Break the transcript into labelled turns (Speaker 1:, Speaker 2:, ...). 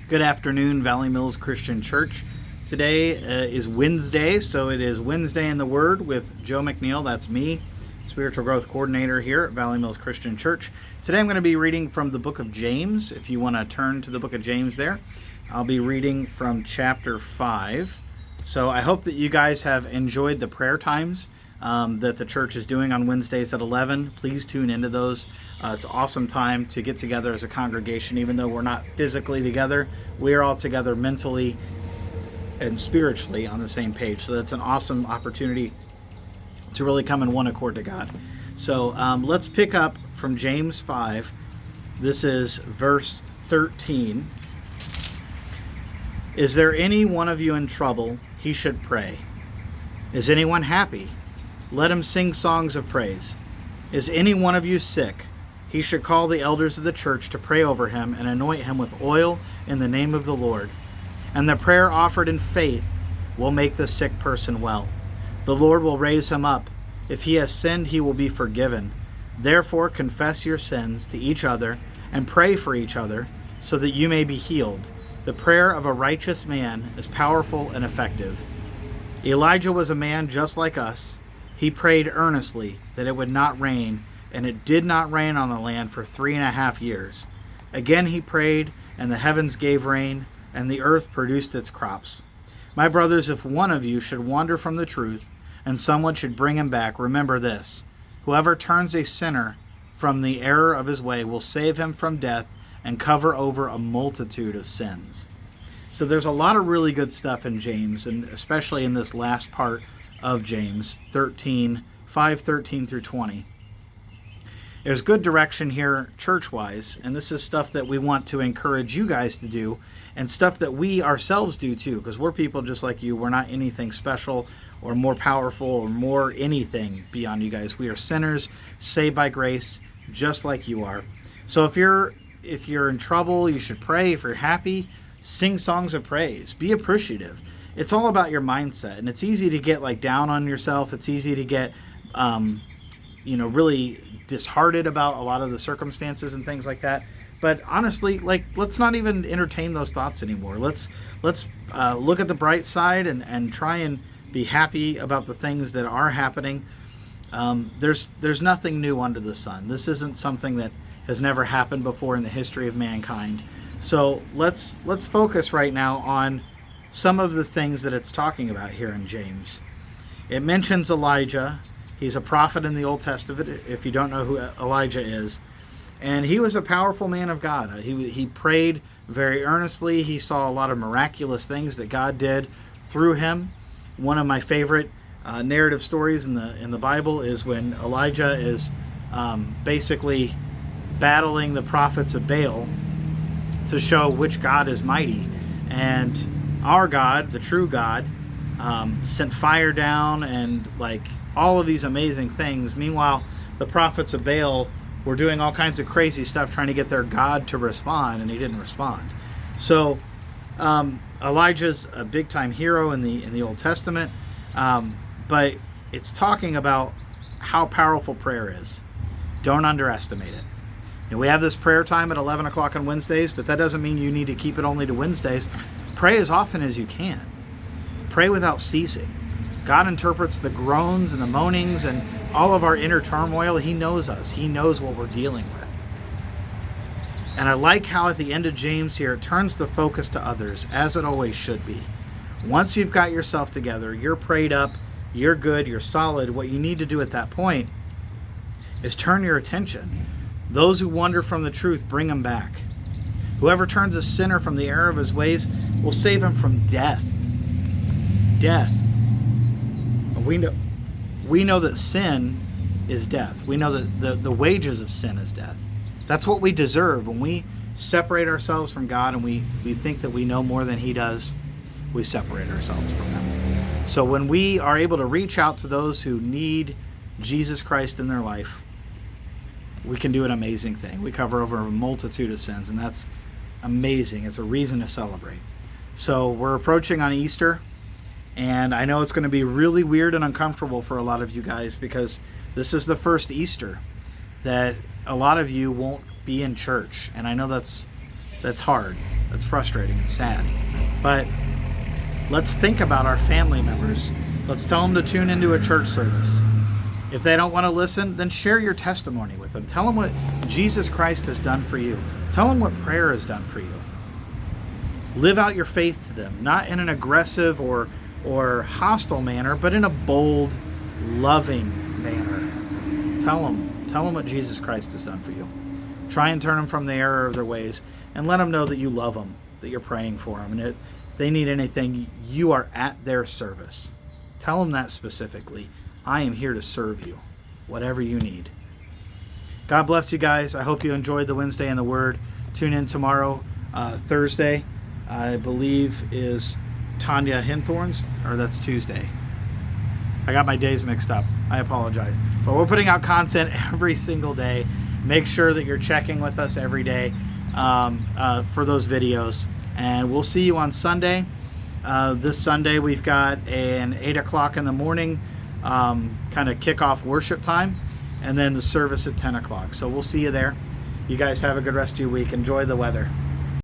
Speaker 1: Good afternoon, Valley Mills Christian Church. Today is Wednesday, so it is Wednesday in the Word with Joe McNeil. That's me, Spiritual Growth Coordinator here at Valley Mills Christian Church. Today I'm going to be reading from the book of James. If you want to turn to the book of James there, I'll be reading from chapter 5. So I hope that you guys have enjoyed the prayer times that the church is doing on Wednesdays at 11. Please tune into those. It's an awesome time to get together as a congregation. Even though we're not physically together, we are all together mentally and spiritually on the same page. So that's an awesome opportunity to really come in one accord to God. So let's pick up from James 5. This is verse 13. Is there any one of you in trouble? He should pray. Is anyone happy? Let him sing songs of praise. Is any one of you sick? He should call the elders of the church to pray over him and anoint him with oil in the name of the Lord. And the prayer offered in faith will make the sick person well. The Lord will raise him up. If he has sinned, he will be forgiven. Therefore, confess your sins to each other and pray for each other so that you may be healed. The prayer of a righteous man is powerful and effective. Elijah was a man just like us. He prayed earnestly that it would not rain, and it did not rain on the land for 3.5 years. Again he prayed, and the heavens gave rain, and the earth produced its crops. My brothers, if one of you should wander from the truth, and someone should bring him back, remember this: whoever turns a sinner from the error of his way will save him from death and cover over a multitude of sins. So there's a lot of really good stuff in James, and especially in this last part of James 5:13 through 20. There's good direction here church-wise, and this is stuff that we want to encourage you guys to do, and stuff that we ourselves do too, because we're people just like you. We're not anything special or more powerful or more anything beyond you guys. We are sinners saved by grace, just like you are. So if you're in trouble, you should pray. If you're happy, sing songs of praise. Be appreciative. It's all about your mindset, and it's easy to get down on yourself. It's easy to get, really disheartened about a lot of the circumstances and things like that. But honestly, let's not even entertain those thoughts anymore. Let's look at the bright side and try and be happy about the things that are happening. There's nothing new under the sun. This isn't something that has never happened before in the history of mankind. So let's focus right now on some of the things that it's talking about here in James. It mentions Elijah. He's a prophet in the Old Testament, if you don't know who Elijah is. And he was a powerful man of God. He prayed very earnestly. He saw a lot of miraculous things that God did through him. One of my favorite narrative stories in the Bible is when Elijah is basically battling the prophets of Baal to show which God is mighty. And our God, the true God, sent fire down and all of these amazing things. Meanwhile, the prophets of Baal were doing all kinds of crazy stuff trying to get their God to respond, and he didn't respond. So Elijah's a big-time hero in the Old Testament, but it's talking about how powerful prayer is. Don't underestimate it. And we have this prayer time at 11 o'clock on Wednesdays, but that doesn't mean you need to keep it only to Wednesdays. Pray as often as you can. Pray without ceasing. God interprets the groans and the moanings and all of our inner turmoil. He knows us. He knows what we're dealing with. And I like how at the end of James here, it turns the focus to others, as it always should be. Once you've got yourself together, you're prayed up, you're good, you're solid, what you need to do at that point is turn your attention. Those who wander from the truth, bring them back. Whoever turns a sinner from the error of his ways will save him from death. Death. We know that sin is death. We know that the wages of sin is death. That's what we deserve. When we separate ourselves from God and we think that we know more than he does, we separate ourselves from him. So when we are able to reach out to those who need Jesus Christ in their life, we can do an amazing thing. We cover over a multitude of sins, and that's amazing. It's a reason to celebrate. So we're approaching on Easter, and I know it's going to be really weird and uncomfortable for a lot of you guys because this is the first Easter that a lot of you won't be in church, and I know that's hard. That's frustrating and sad. But let's think about our family members. Let's tell them to tune into a church service. If they don't want to listen, then share your testimony with them. Tell them what Jesus Christ has done for you. Tell them what prayer has done for you. Live out your faith to them, not in an aggressive or hostile manner, but in a bold, loving manner. Tell them what Jesus Christ has done for you. Try and turn them from the error of their ways, and let them know that you love them, that you're praying for them, and if they need anything, you are at their service. Tell them that specifically. I am here to serve you, whatever you need. God bless you guys. I hope you enjoyed the Wednesday in the Word. Tune in tomorrow, Thursday, I believe is Tanya Hinthorn's, or that's Tuesday. I got my days mixed up. I apologize. But we're putting out content every single day. Make sure that you're checking with us every day for those videos. And we'll see you on Sunday. This Sunday we've got an 8 o'clock in the morning kind of kickoff worship time, and then the service at 10 o'clock. So we'll see you there. You guys have a good rest of your week. Enjoy the weather.